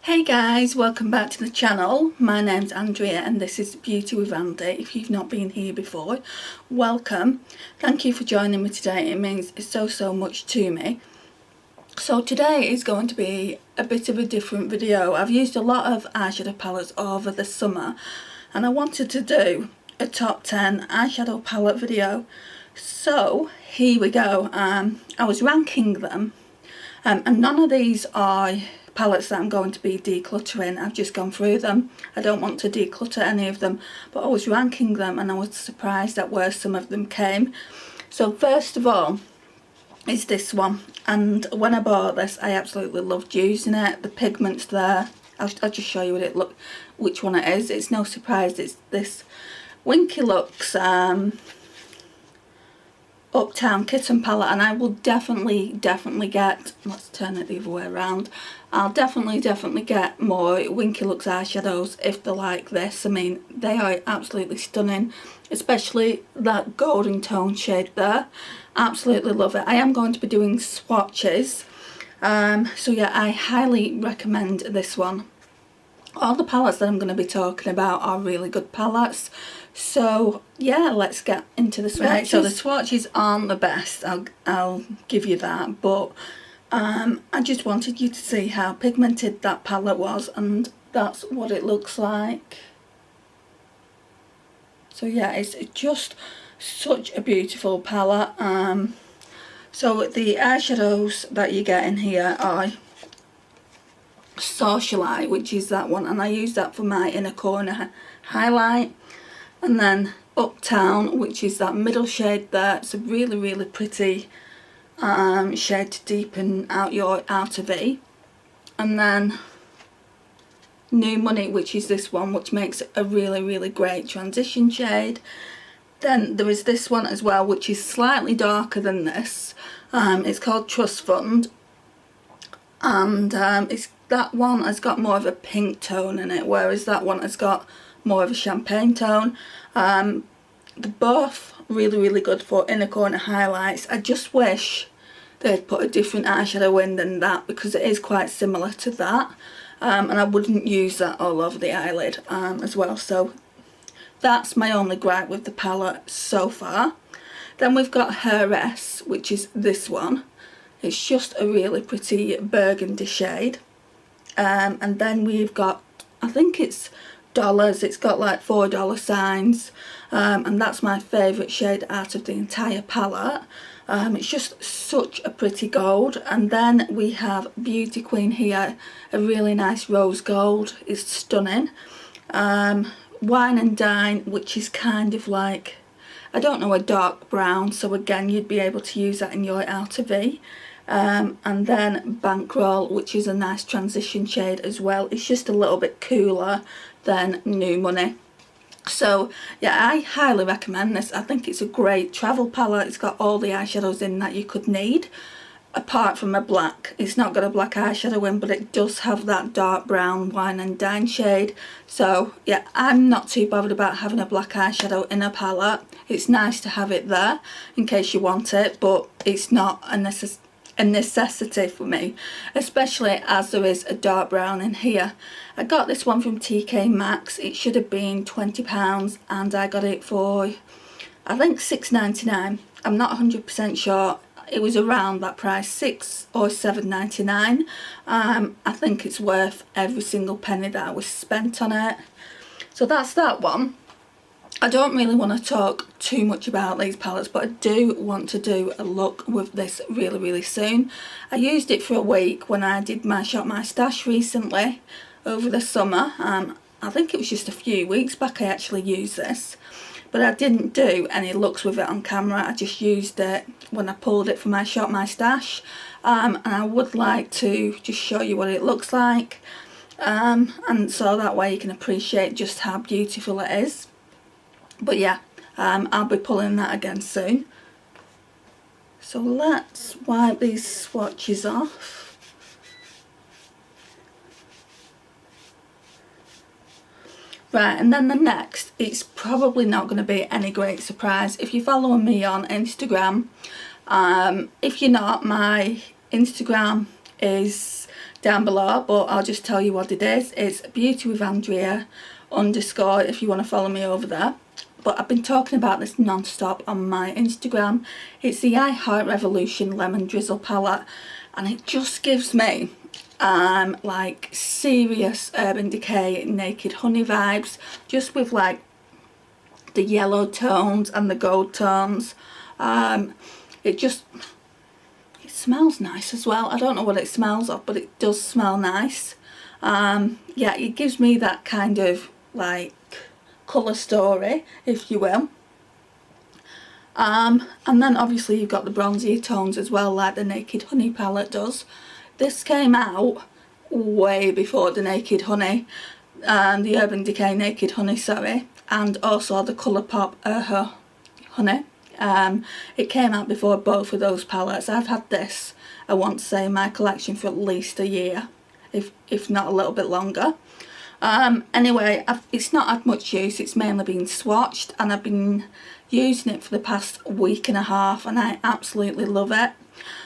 Hey guys, welcome back to the channel. My name's Andrea and this is Beauty with Andy. If you've not been here before, welcome. Thank you for joining me today. It means so much to me. So today is going to be a bit of a different video. I've used a lot of eyeshadow palettes over the summer and I wanted to do a top 10 eyeshadow palette video. So here we go. I was ranking them and none of these are palettes that I'm going to be decluttering. I've just gone through them. I don't want to declutter any of them, but I was ranking them and I was surprised at where some of them came. So first of all is this one, and when I bought this I absolutely loved using it. The pigment's there. I'll just show you which one it is. It's no surprise it's this Winky Lux Uptown Kitten palette, and I will definitely get, let's turn it the other way around, I'll definitely get more Winky Lux eyeshadows if they're like this. I mean, they are absolutely stunning, especially that golden tone shade there. Absolutely love it. I am going to be doing swatches, so yeah, I highly recommend this one. All the palettes that I'm going to be talking about are really good palettes. So yeah, let's get into the swatches. Right, so the swatches aren't the best, I'll give you that, but I just wanted you to see how pigmented that palette was, and that's what it looks like. So yeah, it's just such a beautiful palette. So the eyeshadows that you get in here are Socialite, which is that one, and I use that for my inner corner highlight, and then Uptown, which is that middle shade there. It's a really pretty shade to deepen out your outer V, and then New Money, which is this one, which makes a really great transition shade. Then there is this one as well, which is slightly darker than this. It's called Trust Fund, and that one has got more of a pink tone in it, whereas that one has got more of a champagne tone. They're both really good for inner corner highlights. I just wish they'd put a different eyeshadow in than that, because it is quite similar to that, and I wouldn't use that all over the eyelid as well. So that's my only gripe with the palette so far. Then we've got Heiress, which is this one. It's just a really pretty burgundy shade. And then we've got, I think it's dollars, it's got like $4 signs, and that's my favourite shade out of the entire palette. It's just such a pretty gold. And then we have Beauty Queen here, a really nice rose gold. It's stunning. Wine and Dine, which is kind of like, I don't know, a dark brown, so again you'd be able to use that in your outer V. And then Bankroll, which is a nice transition shade as well. It's just a little bit cooler than New Money. So yeah, I highly recommend this. I think it's a great travel palette. It's got all the eyeshadows in that you could need, apart from a black. It's not got a black eyeshadow in, but it does have that dark brown Wine and Dine shade. So yeah, I'm not too bothered about having a black eyeshadow in a palette. It's nice to have it there in case you want it, but it's not a necessity for me, especially as there is a dark brown in here. I got this one from TK Maxx. It should have been £20 and I got it for, I think, £6.99. I'm not 100% sure. It was around that price, £6 or £7.99. I think it's worth every single penny that was spent on it. So that's that one. I don't really want to talk too much about these palettes, but I do want to do a look with this really soon. I used it for a week when I did my Shop My Stash recently over the summer. I think it was just a few weeks back I actually used this, but I didn't do any looks with it on camera. I just used it when I pulled it from my Shop My Stash, and I would like to just show you what it looks like, and so that way you can appreciate just how beautiful it is. But yeah, I'll be pulling that again soon. So let's wipe these swatches off. Right, and then the next, it's probably not going to be any great surprise if you're following me on Instagram. If you're not, my Instagram is down below, but I'll just tell you what it is. It's Beauty with Andrea _ if you want to follow me over there. But I've been talking about this non-stop on my Instagram. It's the I Heart Revolution Lemon Drizzle palette, and it just gives me like serious Urban Decay Naked Honey vibes, just with like the yellow tones and the gold tones. It smells nice as well. I don't know what it smells of, but it does smell nice. Yeah, it gives me that kind of like colour story, if you will. And then obviously you've got the bronzier tones as well, like the Naked Honey palette does. This came out way before the Naked Honey, the Urban Decay Naked Honey, sorry, and also the Colourpop Honey. It came out before both of those palettes. I've had this, I want to say, in my collection for at least a year, if not a little bit longer. Anyway, it's not had much use. It's mainly been swatched, and I've been using it for the past week and a half, and I absolutely love it.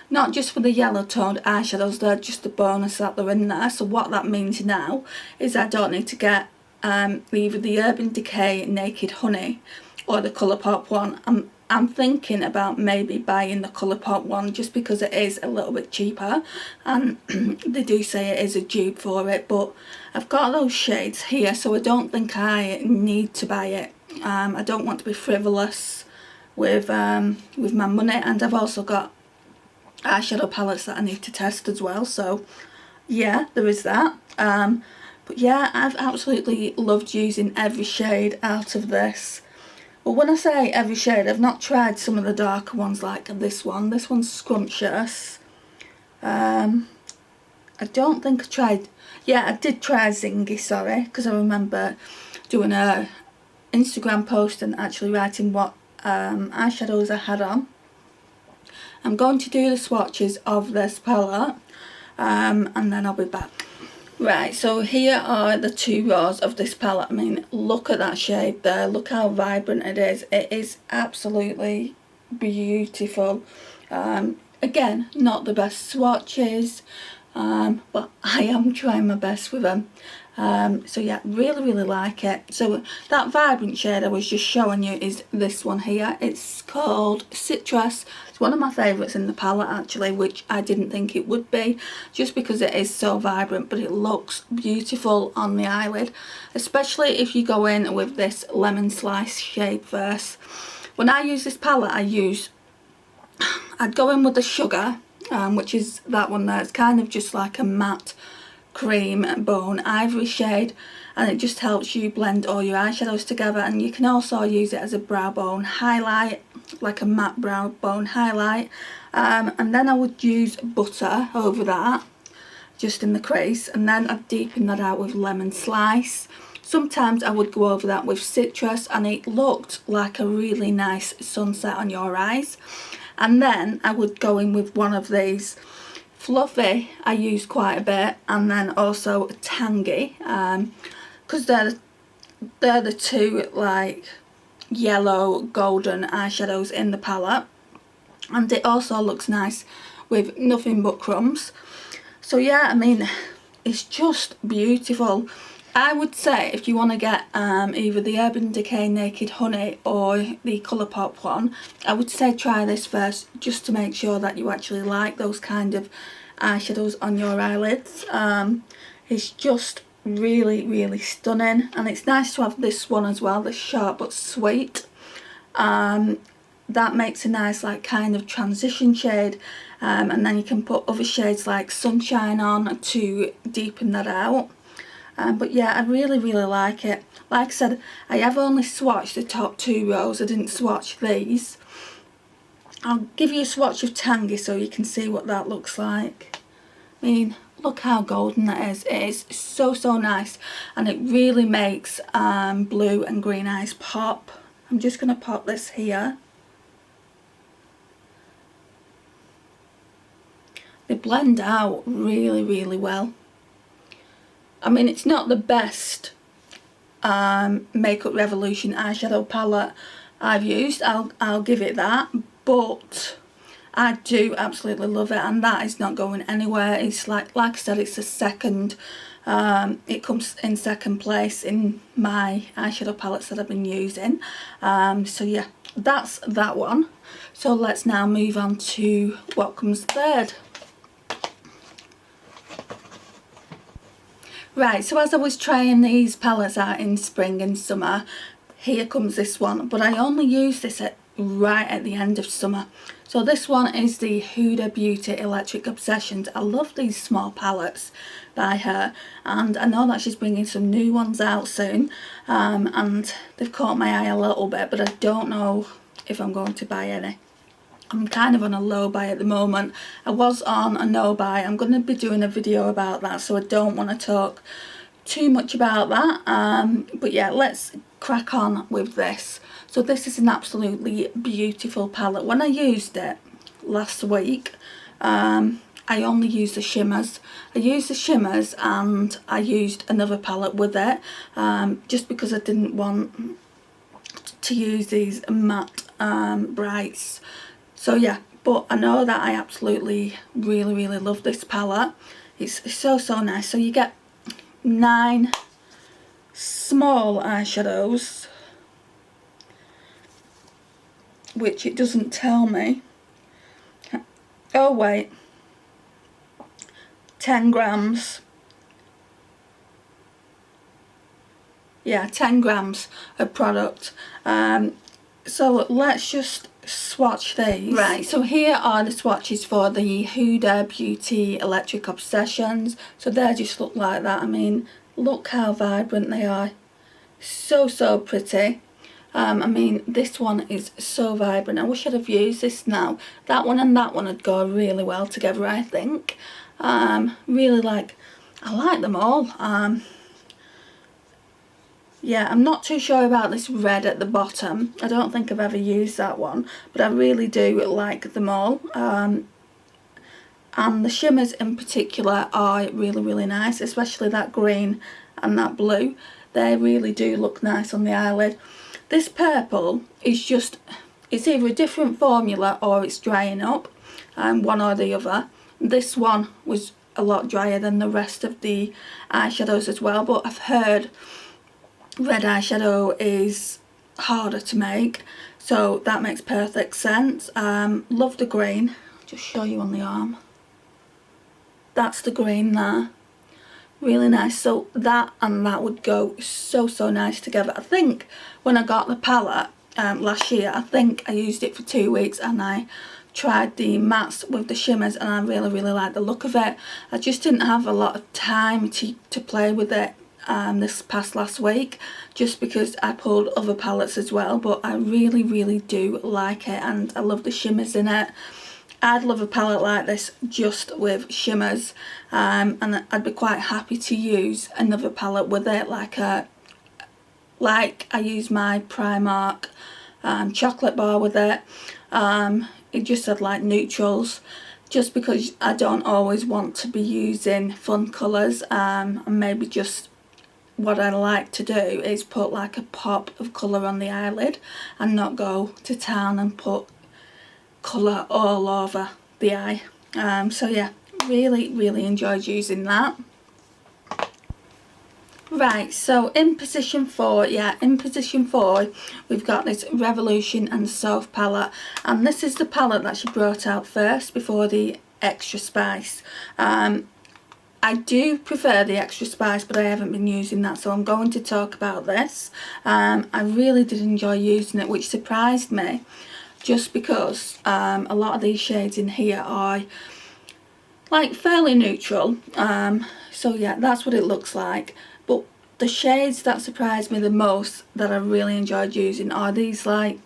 Not just for the yellow toned eyeshadows, they're just a bonus that they're in there. So what that means now is I don't need to get either the Urban Decay Naked Honey or the Colourpop one. I'm thinking about maybe buying the Colourpop one just because it is a little bit cheaper, and they do say it is a dupe for it, but I've got those shades here, so I don't think I need to buy it. I don't want to be frivolous with my money, and I've also got eyeshadow palettes that I need to test as well, so yeah, there is that. But yeah, I've absolutely loved using every shade out of this. But when I say every shade, I've not tried some of the darker ones like this one. This one's scrumptious. I don't think I tried... Yeah, I did try Zingy, sorry, because I remember doing a Instagram post and actually writing what eyeshadows I had on. I'm going to do the swatches of this palette, and then I'll be back. Right, so here are the two rows of this palette. I mean, look at that shade there. Look how vibrant it is. It is absolutely beautiful. Again, not the best swatches, but I am trying my best with them. So yeah, really like it. So that vibrant shade I was just showing you is this one here. It's called Citrus. It's one of my favourites in the palette actually, which I didn't think it would be, just because it is so vibrant, but it looks beautiful on the eyelid, especially if you go in with this Lemon Slice shade first. When I use this palette, I'd go in with the Sugar, which is that one there. It's kind of just like a matte cream bone ivory shade, and it just helps you blend all your eyeshadows together. And you can also use it as a brow bone highlight, like a matte brow bone highlight. And then I would use Butter over that, just in the crease, and then I'd deepen that out with Lemon Slice. Sometimes I would go over that with Citrus, and it looked like a really nice sunset on your eyes. And then I would go in with one of these. Fluffy I use quite a bit, and then also Tangy, because they're the two like yellow golden eyeshadows in the palette, and it also looks nice with Nothing But Crumbs. So yeah, I mean, it's just beautiful. I would say if you want to get either the Urban Decay Naked Honey or the Colourpop one, I would say try this first, just to make sure that you actually like those kind of eyeshadows on your eyelids. It's just really stunning, and it's nice to have this one as well, the Sharp But Sweet. That makes a nice like kind of transition shade, and then you can put other shades like Sunshine on to deepen that out. But yeah, I really like it. Like I said, I have only swatched the top two rows. I didn't swatch these. I'll give you a swatch of Tangy so you can see what that looks like. I mean, look how golden that is. It is so nice, and it really makes blue and green eyes pop. I'm just going to pop this here. They blend out really well. I mean, it's not the best Makeup Revolution eyeshadow palette I've used, I'll give it that, but I do absolutely love it, and that is not going anywhere. It's like I said, it's the second, it comes in second place in my eyeshadow palettes that I've been using. So yeah, that's that one. So let's now move on to what comes third. Right, so as I was trying these palettes out in spring and summer, here comes this one, but I only use this right at the end of summer. So this one is the Huda Beauty Electric Obsessions. I love these small palettes by her, and I know that she's bringing some new ones out soon, and they've caught my eye a little bit, but I don't know if I'm going to buy any. I'm kind of on a low buy at the moment. I was on a no buy. I'm going to be doing a video about that, so I don't want to talk too much about that. But yeah, let's crack on with this. So this is an absolutely beautiful palette. When I used it last week, I only used the shimmers. I used the shimmers and I used another palette with it, just because I didn't want to use these matte brights. So yeah, but I know that I absolutely really love this palette. It's so nice. So you get 9 small eyeshadows, which it doesn't tell me. Oh wait, 10 grams. Yeah, 10 grams of product. So let's just swatch these. Right, so here are the swatches for the Huda Beauty Electric Obsessions. So they just look like that. I mean, look how vibrant they are. So pretty. I mean, this one is so vibrant. I wish I'd have used this now. That one and that one would go really well together, I think. Really I like them all. Yeah, I'm not too sure about this red at the bottom. I don't think I've ever used that one, but I really do like them all. And the shimmers in particular are really nice, especially that green and that blue. They really do look nice on the eyelid. This purple is just, it's either a different formula or it's drying up, one or the other. This one was a lot drier than the rest of the eyeshadows as well, but I've heard red eyeshadow is harder to make, so that makes perfect sense. Love the green. I'll just show you on the arm. That's the green there. Really nice. So that and that would go so nice together. I think when I got the palette last year, I think I used it for 2 weeks and I tried the mattes with the shimmers and I really like the look of it. I just didn't have a lot of time to play with it this past last week, just because I pulled other palettes as well, but I really do like it and I love the shimmers in it. I'd love a palette like this just with shimmers, and I'd be quite happy to use another palette with it, like I use my Primark chocolate bar with it. It just had like neutrals, just because I don't always want to be using fun colours, and maybe just what I like to do is put like a pop of colour on the eyelid and not go to town and put colour all over the eye. So yeah, really enjoyed using that. Right, so in position 4, we've got this Revolution and Soft palette, and this is the palette that she brought out first before the Extra Spice. I do prefer the Extra Spice, but I haven't been using that, so I'm going to talk about this. I really did enjoy using it, which surprised me, just because a lot of these shades in here are like fairly neutral. So yeah, that's what it looks like. But the shades that surprised me the most that I really enjoyed using are these like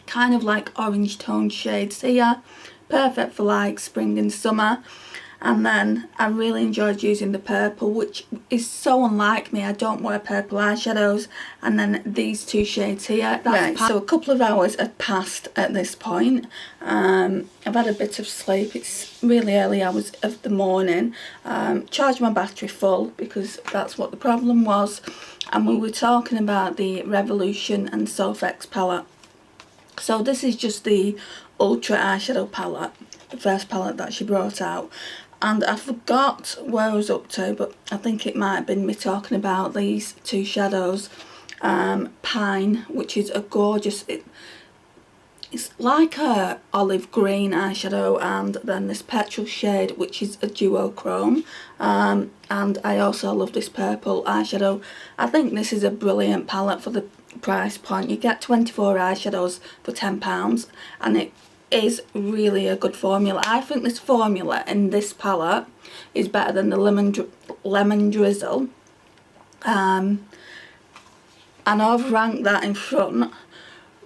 kind of like orange toned shades here, perfect for like spring and summer. And then I really enjoyed using the purple, which is so unlike me. I don't wear purple eyeshadows. And then these two shades here. Right, so a couple of hours had passed at this point. I've had a bit of sleep. It's really early hours of the morning. Charged my battery full because that's what the problem was. And we were talking about the Revolution and Soft X palette. So this is just the Ultra Eyeshadow Palette, the first palette that she brought out. And I forgot where I was up to, but I think it might have been me talking about these two shadows. Pine, which is a gorgeous, it's like a olive green eyeshadow, and then this petrol shade, which is a duochrome. And I also love this purple eyeshadow. I think this is a brilliant palette for the price point. You get 24 eyeshadows for £10, and it is really a good formula. I think this formula in this palette is better than the lemon drizzle. And I've ranked that in front,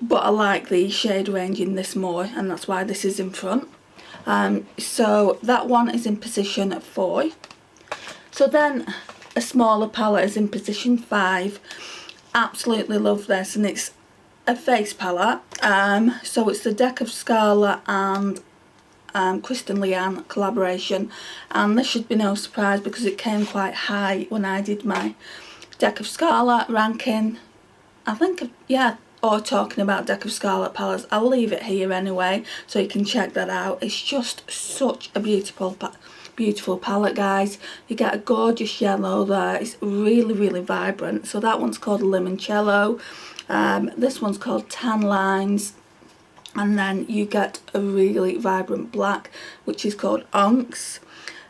but I like the shade range in this more, and that's why this is in front. So that one is in position 4. So then a smaller palette is in position 5. Absolutely love this, and it's a face palette. So it's the Deck of Scarlet and Kristen Leanne collaboration, and this should be no surprise because it came quite high when I did my Deck of Scarlet ranking. I think, yeah, or talking about Deck of Scarlet palettes. I'll leave it here anyway so you can check that out. It's just such a beautiful palette, guys. You get a gorgeous yellow there. It's really, really vibrant. So that one's called Limoncello. This one's called Tan Lines. And then you get a really vibrant black, which is called Onks.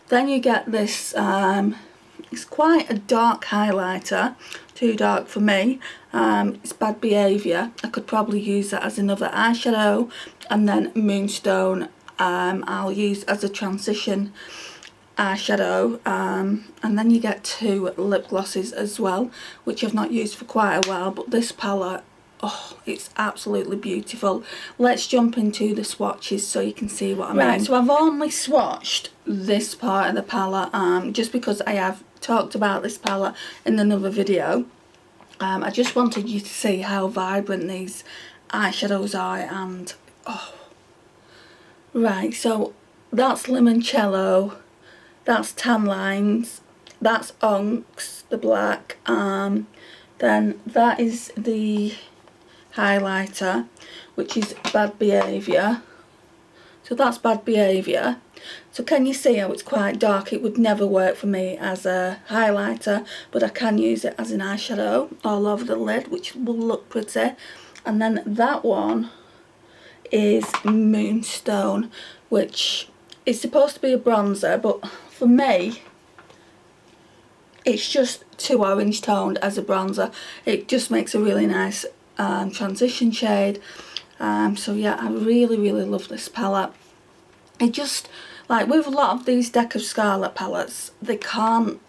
Then you get this, it's quite a dark highlighter. Too dark for me. It's Bad Behaviour. I could probably use that as another eyeshadow. And then Moonstone I'll use as a transition eyeshadow. And then you get 2 lip glosses as well, which I've not used for quite a while. But this palette, oh, it's absolutely beautiful. Let's jump into the swatches so you can see what I mean. Right, so I've only swatched this part of the palette just because I have talked about this palette in another video. I just wanted you to see how vibrant these eyeshadows are, and oh, right, so that's Limoncello, that's Tan Lines, that's Onks, the black, then that is the highlighter, which is Bad Behaviour. So that's Bad Behaviour. So can you see how it's quite dark? It would never work for me as a highlighter, but I can use it as an eyeshadow all over the lid, which will look pretty. And then that one is Moonstone, which is supposed to be a bronzer, but for me, it's just too orange toned as a bronzer. It just makes a really nice transition shade. So yeah, I really, really love this palette. It just, like with a lot of these Deck of Scarlet palettes, they can't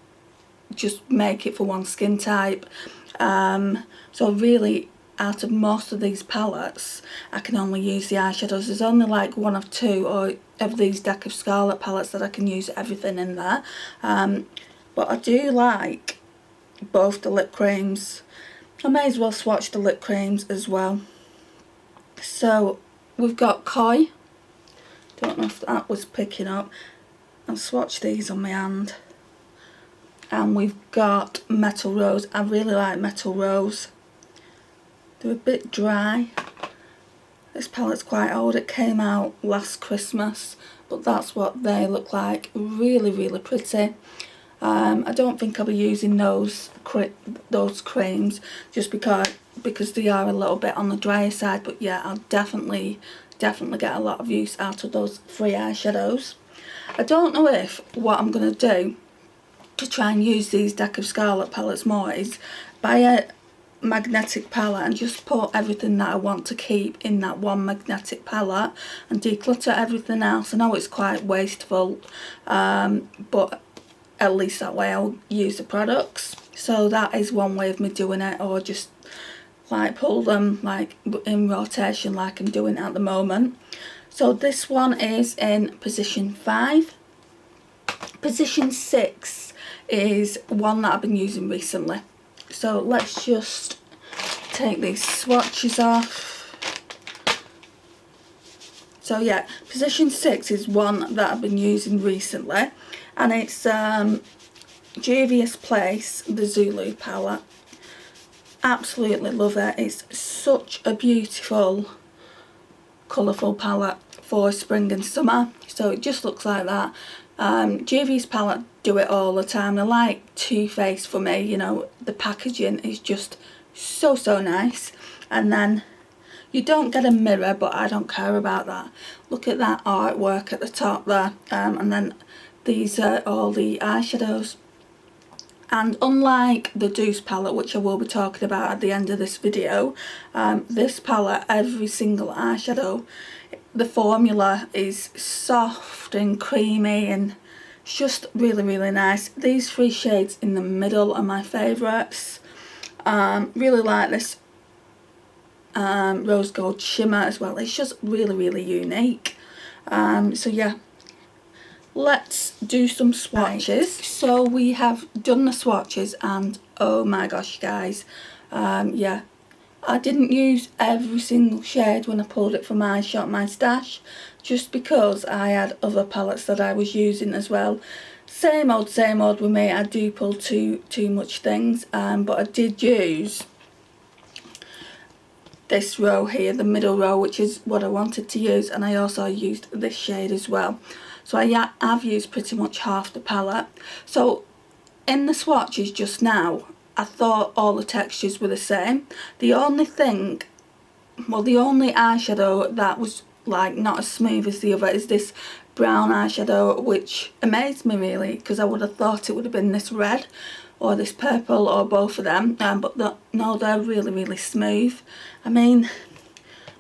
just make it for one skin type. So really, out of most of these palettes, I can only use the eyeshadows. There's only like 1 or 2 of these Deck of Scarlet palettes that I can use everything in there. But I do like both the lip creams. I may as well swatch the lip creams as well. So we've got Koi. Don't know if that was picking up. I'll swatch these on my hand. And we've got Metal Rose. I really like Metal Rose. They're a bit dry. This palette's quite old. It came out last Christmas, but that's what they look like. Really, really pretty. I don't think I'll be using those creams just because they are a little bit on the drier side. But yeah, I'll definitely get a lot of use out of those 3 eyeshadows. I don't know if what I'm going to do to try and use these Deck of Scarlet palettes more is buy a magnetic palette and just put everything that I want to keep in that one magnetic palette and declutter everything else. I know it's quite wasteful, but at least that way I'll use the products. So that is one way of me doing it, or just like pull them like in rotation like I'm doing at the moment. So this one is in position 5. Position 6 is one that I've been using recently. So let's just take these swatches off. So yeah, position 6 is one that I've been using recently, and it's Juvia's Place, the Zulu palette. Absolutely love it. It's such a beautiful colourful palette for spring and summer, so it just looks like that. Juvia's palette do it all the time. They're like Too Faced for me, you know, the packaging is just so nice. And then you don't get a mirror, but I don't care about that. Look at that artwork at the top there. And then these are all the eyeshadows. And unlike the Deuce palette, which I will be talking about at the end of this video, this palette, every single eyeshadow, the formula is soft and creamy and it's just really nice. These 3 shades in the middle are my favourites. Really like this rose gold shimmer as well. It's just really unique. So yeah, let's do some swatches. Right. So we have done the swatches and oh my gosh guys, yeah, I didn't use every single shade when I pulled it from my Shop My Stash, just because I had other palettes that I was using as well. Same old with me, I do pull too much things, but I did use this row here, the middle row, which is what I wanted to use, and I also used this shade as well. So I've used pretty much half the palette. So in the swatches just now, I thought all the textures were the same. The only thing, well, the only eyeshadow that was like not as smooth as the other is this brown eyeshadow, which amazed me really, because I would have thought it would have been this red or this purple or both of them, but no, they're really smooth. I mean,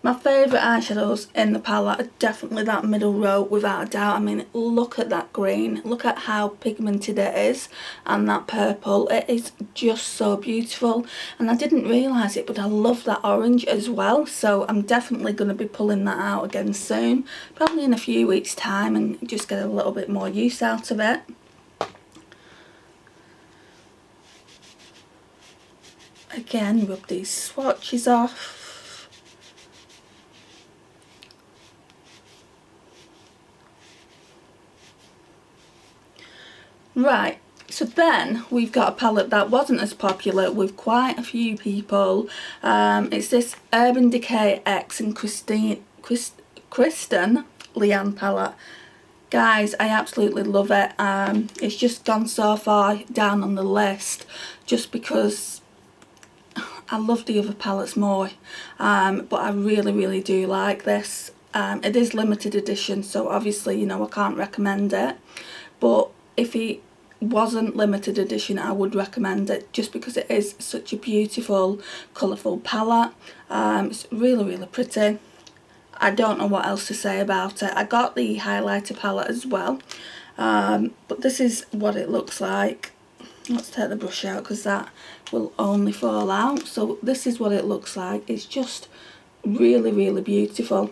my favourite eyeshadows in the palette are definitely that middle row, without a doubt. I mean, look at that green, look at how pigmented it is, and that purple, it is just so beautiful. And I didn't realise it, but I love that orange as well, so I'm definitely going to be pulling that out again soon, probably in a few weeks time, and just get a little bit more use out of it. Again, rub these swatches off. Right, so then we've got a palette that wasn't as popular with quite a few people. It's this Urban Decay X and Kristen Leanne palette. Guys, I absolutely love it. It's just gone so far down on the list just because I love the other palettes more, but I really do like this. It is limited edition, so obviously, you know, I can't recommend it, but if it wasn't limited edition, I would recommend it just because it is such a beautiful colourful palette. It's really pretty. I don't know what else to say about it. I got the highlighter palette as well, but this is what it looks like. Let's take the brush out because that will only fall out. So this is what it looks like. It's just really beautiful.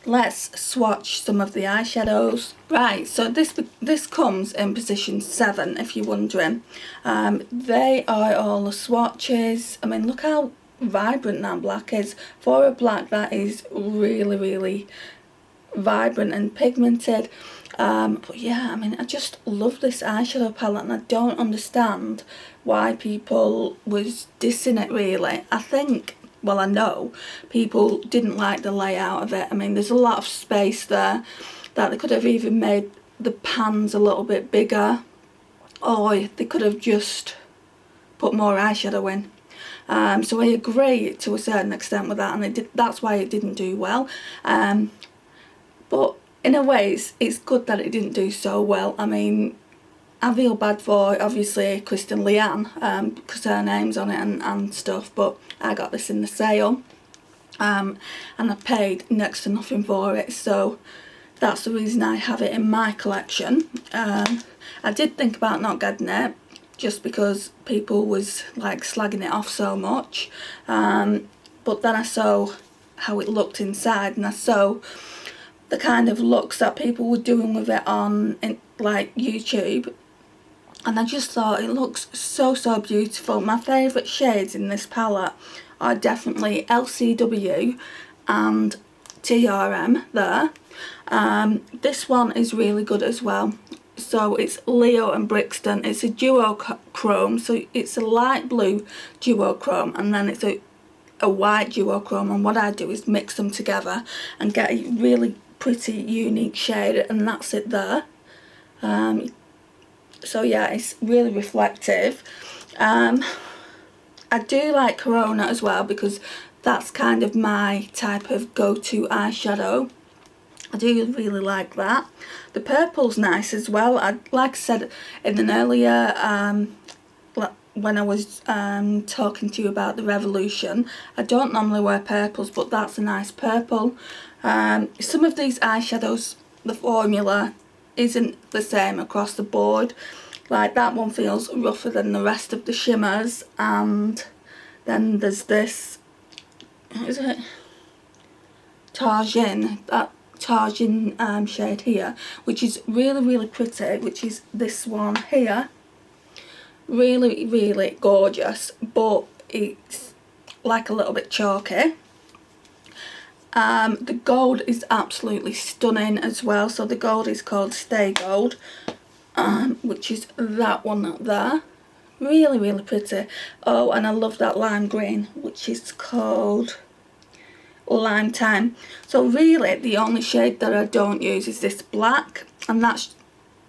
Let's swatch some of the eyeshadows. Right, so this comes in position 7 if you're wondering. They are all the swatches. I mean, look how vibrant that black is. For a black, that is really vibrant and pigmented. But yeah, I mean, I just love this eyeshadow palette, and I don't understand why people was dissing it really. I think, well, I know people didn't like the layout of it. I mean, there's a lot of space there that they could have even made the pans a little bit bigger, or they could have just put more eyeshadow in. So I agree to a certain extent with that, and that's why it didn't do well. But in a way, it's good that it didn't do so well. I mean, I feel bad for, obviously, Kristen Leanne, because her name's on it and stuff, but I got this in the sale, and I paid next to nothing for it, so that's the reason I have it in my collection. I did think about not getting it, just because people was like slagging it off so much, but then I saw how it looked inside, and I saw the kind of looks that people were doing with it on like YouTube, and I just thought it looks so beautiful. My favourite shades in this palette are definitely LCW and TRM there. This one is really good as well. So it's Leo and Brixton. It's a duochrome, so it's a light blue duochrome, and then it's a a white duochrome, and what I do is mix them together and get a really pretty unique shade, and that's it there. So yeah, it's really reflective. I do like Corona as well, because that's kind of my type of go-to eyeshadow. I do really like that. The purple's nice as well. Like I said in an earlier, when I was talking to you about the Revolution, I don't normally wear purples, but that's a nice purple. Some of these eyeshadows, the formula isn't the same across the board. Like that one feels rougher than the rest of the shimmers, and then there's this, is it Targin, that Targin shade here, which is really pretty, which is this one here. Really gorgeous, but it's like a little bit chalky. The gold is absolutely stunning as well. So the gold is called Stay Gold, which is that one up there. Really pretty. Oh, and I love that lime green, which is called Lime Time. So really the only shade that I don't use is this black, and that's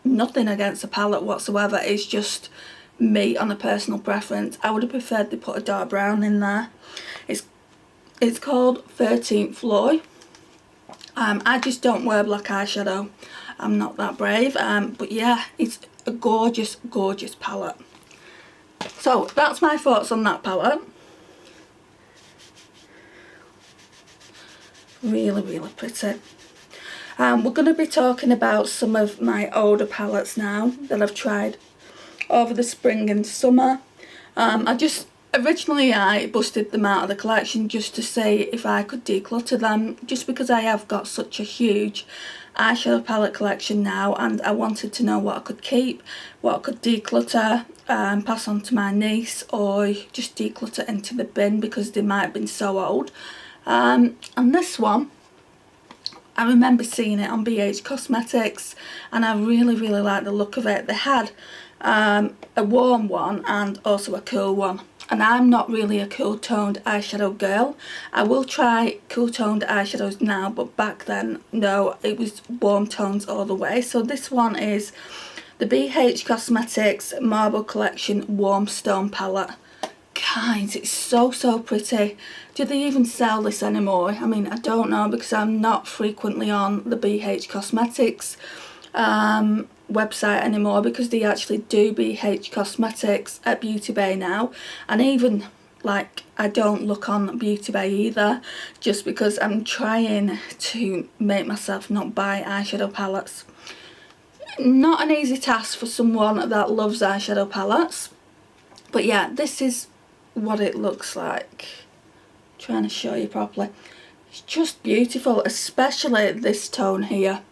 nothing against the palette whatsoever. It's just me on a personal preference. I would have preferred they put a dark brown in there. It's called 13th Floor. I just don't wear black eyeshadow. I'm not that brave. But yeah, it's a gorgeous palette. So that's my thoughts on that palette. Really pretty. We're going to be talking about some of my older palettes now that I've tried over the spring and summer. Originally I busted them out of the collection just to see if I could declutter them, just because I have got such a huge eyeshadow palette collection now, and I wanted to know what I could keep, what I could declutter, pass on to my niece, or just declutter into the bin because they might have been so old. And this one, I remember seeing it on BH Cosmetics, and I really like the look of it. They had a warm one and also a cool one, and I'm not really a cool toned eyeshadow girl. I will try cool toned eyeshadows now, but back then no, it was warm tones all the way. So this one is the BH Cosmetics Marble Collection Warm Stone Palette. Guys, it's so pretty. Do they even sell this anymore? I mean, I don't know, because I'm not frequently on the BH Cosmetics website anymore, because they actually do BH Cosmetics at Beauty Bay now, and even like I don't look on Beauty Bay either, just because I'm trying to make myself not buy eyeshadow palettes. Not an easy task for someone that loves eyeshadow palettes, but yeah, this is what it looks like. Trying to show you properly. It's just beautiful, especially this tone here.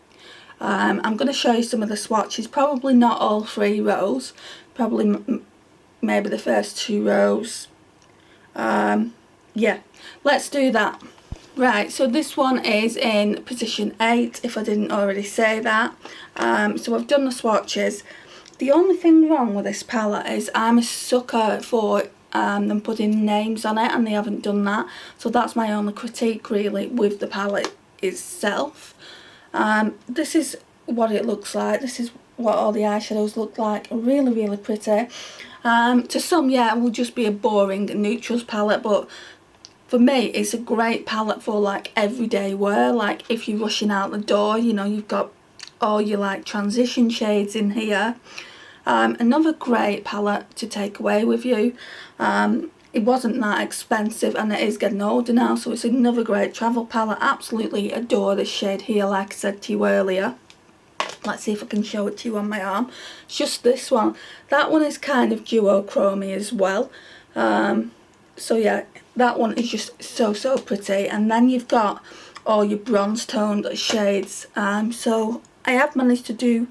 I'm going to show you some of the swatches, probably not all 3 rows, probably maybe the first 2 rows. Yeah, let's do that. Right, so this one is in position 8, if I didn't already say that. So I've done the swatches. The only thing wrong with this palette is I'm a sucker for them putting names on it, and they haven't done that. So that's my only critique really with the palette itself. This is what it looks like. This is what all the eyeshadows look like. Really pretty. To some, yeah, it will just be a boring neutrals palette, but for me it's a great palette for like everyday wear. Like if you're rushing out the door, you know, you've got all your like transition shades in here. Another great palette to take away with you. It wasn't that expensive, and it is getting older now, so it's another great travel palette. Absolutely adore this shade here, like I said to you earlier. Let's see if I can show it to you on my arm. It's just this one. That one is kind of duochromy as well. So yeah, that one is just so pretty. And then you've got all your bronze toned shades. So I have managed to do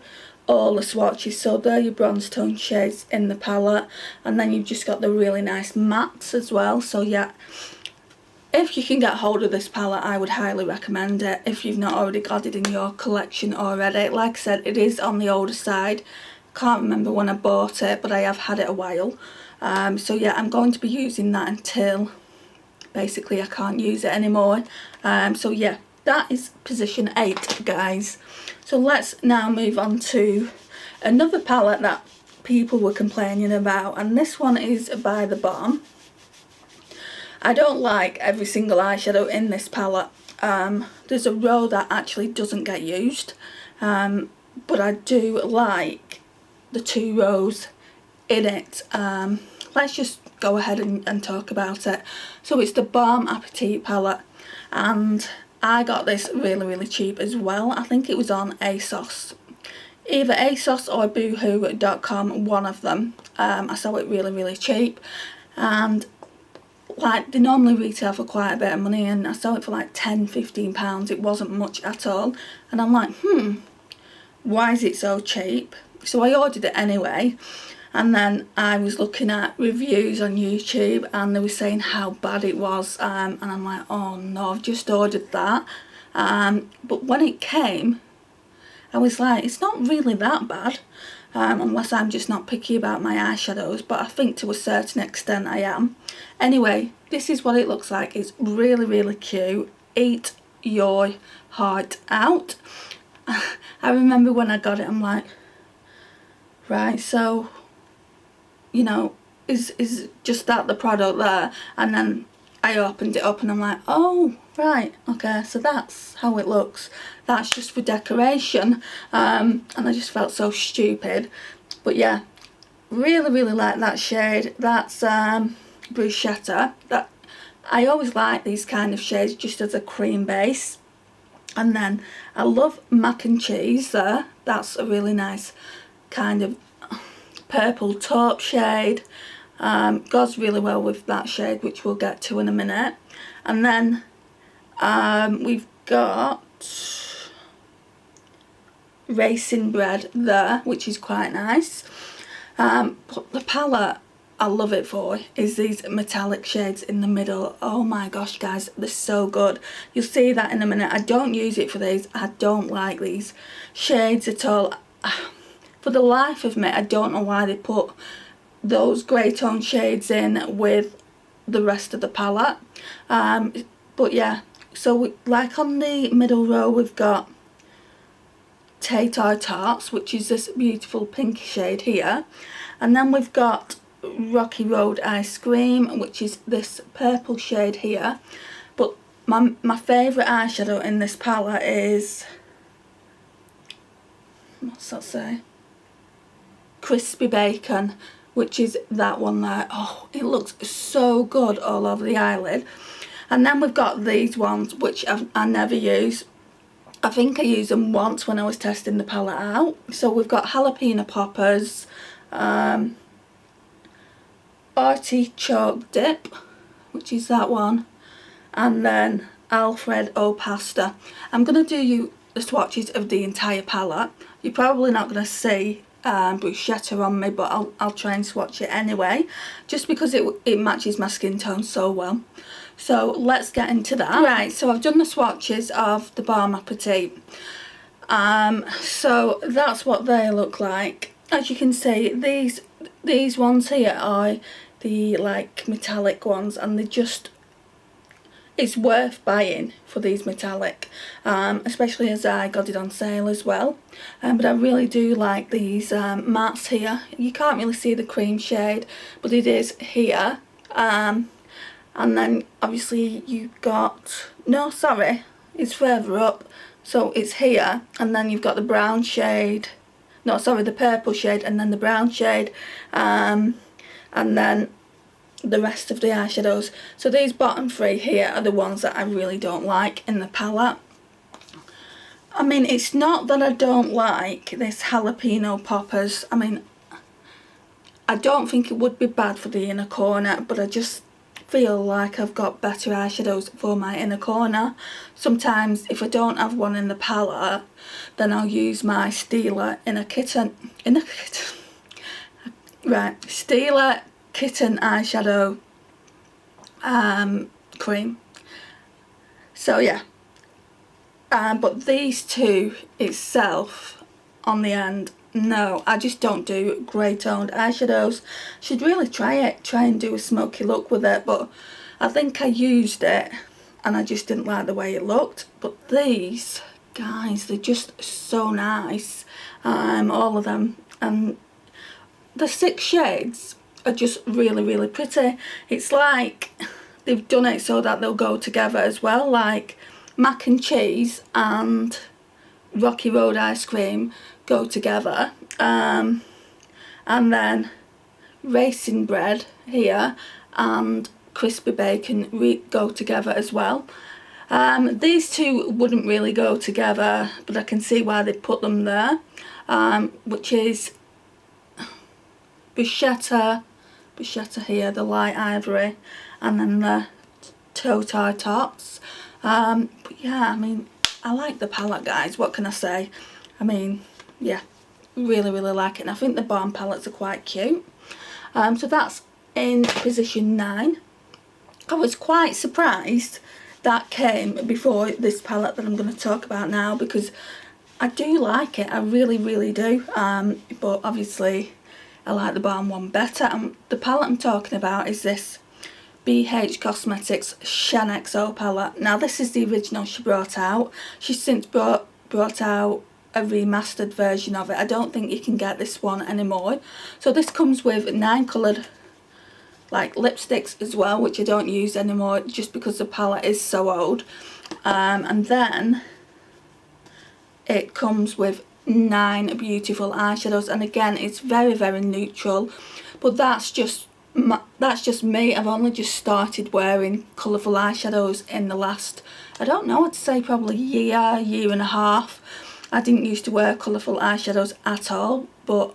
all the swatches, so they're your bronze tone shades in the palette, and then you've just got the really nice mattes as well. So yeah, if you can get hold of this palette, I would highly recommend it if you've not already got it in your collection already. Like I said, it is on the older side. Can't remember when I bought it, but I have had it a while. So yeah, I'm going to be using that until basically I can't use it anymore. So yeah, that is position 8, guys. So let's now move on to another palette that people were complaining about, and this one is by The Balm. I don't like every single eyeshadow in this palette. There's a row that actually doesn't get used, but I do like the 2 rows in it. Let's just go ahead and talk about it. So it's the Balm Appetit palette, and I got this really cheap as well. I think it was on ASOS. Either ASOS or boohoo.com, one of them. I saw it really cheap, and like they normally retail for quite a bit of money, and I saw it for like £10–15. It wasn't much at all, and I'm like, why is it so cheap? So I ordered it anyway, and then I was looking at reviews on YouTube, and they were saying how bad it was, and I'm like, oh no, I've just ordered that. But when it came, I was like, it's not really that bad, unless I'm just not picky about my eyeshadows, but I think to a certain extent I am. Anyway, this is what it looks like. It's really cute. Eat your heart out. I remember when I got it, I'm like, right, so, you know, is just that the product there? And then I opened it up and I'm like, oh, right, okay, so that's how it looks. That's just for decoration. And I just felt so stupid. But yeah, really like that shade. That's Bruschetta. That I always like these kind of shades just as a cream base. And then I love Mac and Cheese there. That's a really nice kind of purple taupe shade. Goes really well with that shade, which we'll get to in a minute. And then we've got Raisin Bread there, which is quite nice. But the palette I love it for is these metallic shades in the middle. Oh my gosh, guys, they're so good. You'll see that in a minute. I don't use it for these. I don't like these shades at all. For the life of me, I don't know why they put those grey tone shades in with the rest of the palette. But yeah, so like on the middle row we've got Tatar Tarts, which is this beautiful pink shade here, and then we've got Rocky Road Ice Cream, which is this purple shade here. But my favourite eyeshadow in this palette is, what's that say? Crispy Bacon, which is that one there. Oh, it looks so good all over the eyelid. And then we've got these ones, which I never use. I think I used them once when I was testing the palette out. So we've got Jalapeno Poppers, Artichoke Dip, which is that one, and then Alfredo Pasta. I'm going to do you the swatches of the entire palette. You're probably not going to see bruschetta on me, but I'll try and swatch it anyway, just because it matches my skin tone so well. So let's get into that. Right, so I've done the swatches of the Balm Appetit. So that's what they look like. As you can see, these ones here are the like metallic ones, and they just, it's worth buying for these metallic, especially as I got it on sale as well. But I really do like these mattes here. You can't really see the cream shade, but it is here. And then obviously you've got, no sorry, it's further up, so it's here, and then you've got the brown shade, no sorry, the purple shade, and then the brown shade, and then the rest of the eyeshadows. So these bottom 3 here are the ones that I really don't like in the palette. I mean, it's not that I don't like this Jalapeno Poppers. I mean, I don't think it would be bad for the inner corner, but I just feel like I've got better eyeshadows for my inner corner. Sometimes if I don't have one in the palette, then I'll use my Stila Stila Kitten eyeshadow cream. So yeah, but these two itself on the end, no, I just don't do grey toned eyeshadows. Should really try and do a smoky look with it, but I think I used it and I just didn't like the way it looked. But these, guys, they're just so nice. All of them. And the 6 shades are just really, really pretty. It's like they've done it so that they'll go together as well, like mac and cheese and Rocky Road ice cream go together, and then raisin bread here and crispy bacon go together as well. These two wouldn't really go together, but I can see why they put them there, which is bruschetta here, the light ivory, and then the toe tie tops. But yeah, I mean, I like the palette, guys, what can I say? I mean, yeah, really, really like it, and I think the Balm palettes are quite cute. So that's in position 9. I was quite surprised that came before this palette that I'm going to talk about now, because I do like it, I really, really do, but obviously I like the Balm one better. And the palette I'm talking about is this BH Cosmetics Shen XO palette. Now this is the original she brought out. She's since brought out a remastered version of it. I don't think you can get this one anymore. So this comes with 9 coloured like lipsticks as well, which I don't use anymore just because the palette is so old. And then it comes with 9 beautiful eyeshadows, and again it's very, very neutral, but that's just me. I've only just started wearing colourful eyeshadows in the last, I don't know, I'd say probably year and a half. I didn't used to wear colourful eyeshadows at all, but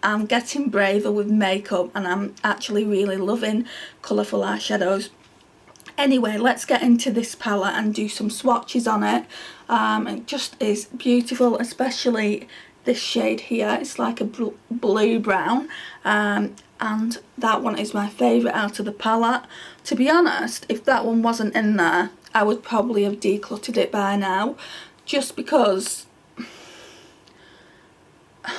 I'm getting braver with makeup and I'm actually really loving colourful eyeshadows. Anyway, let's get into this palette and do some swatches on it. It just is beautiful, especially this shade here. It's like a blue brown, and that one is my favourite out of the palette. To be honest, if that one wasn't in there, I would probably have decluttered it by now, just because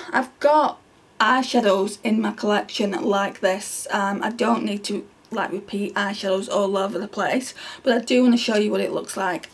I've got eyeshadows in my collection like this. I don't need to like repeat eyeshadows all over the place, but I do want to show you what it looks like